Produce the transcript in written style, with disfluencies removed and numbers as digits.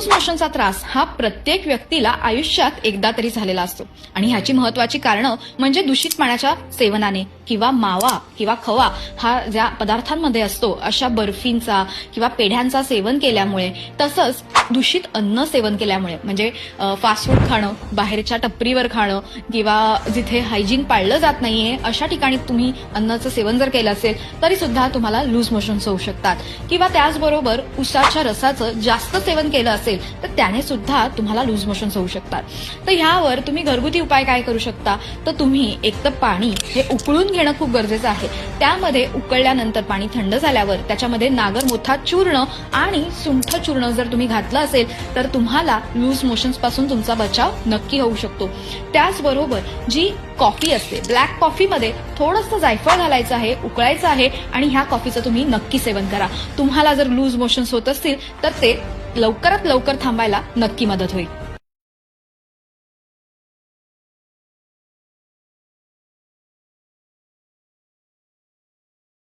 Loose मोशनचा त्रास हा प्रत्येक व्यक्तीला आयुष्यात एकदा तरी झालेला असतो आणि ह्याची महत्वाची कारणं म्हणजे दूषित पाण्याच्या सेवनाने किंवा मावा किंवा खवा हा ज्या पदार्थांमध्ये असतो अशा बर्फींचा किंवा पेढ्यांचा सेवन केल्यामुळे, तसंच दूषित अन्न सेवन केल्यामुळे म्हणजे फास्ट फूड खाणं, बाहेरच्या टपरीवर खाणं किंवा जिथे हायजीन पाळलं जात नाहीये अशा ठिकाणी तुम्ही अन्नाचं सेवन जर केलं असेल तरी सुद्धा तुम्हाला लूज मोशन्स होऊ शकतात. किंवा त्याचबरोबर उसाच्या रसाचं जास्त सेवन केलं असेल तर त्याने सुद्धा तुम्हाला लूज मोशन्स होऊ शकतात. तर ह्यावर तुम्ही घरगुती उपाय काय करू शकता, तर तुम्ही एक तर पाणी हे उकळून घेणं खूप गरजेचं आहे. त्यामध्ये उकळल्यानंतर पाणी थंड झाल्यावर त्याच्यामध्ये नागरमोथा चूर्ण आणि सुंठ चूर्ण जर तुम्ही घातलं असेल तर तुम्हाला लूज मोशन्स पासून तुमचा बचाव नक्की होऊ शकतो. त्याचबरोबर जी कॉफी असते, ब्लॅक कॉफीमध्ये थोडंसं जायफळ घालायचं आहे, उकळायचं आहे आणि ह्या कॉफीचं तुम्ही नक्की सेवन करा. तुम्हाला जर लूज मोशन्स होत असतील तर ते लवकरात लवकर थांबायला नक्की मदत होईल.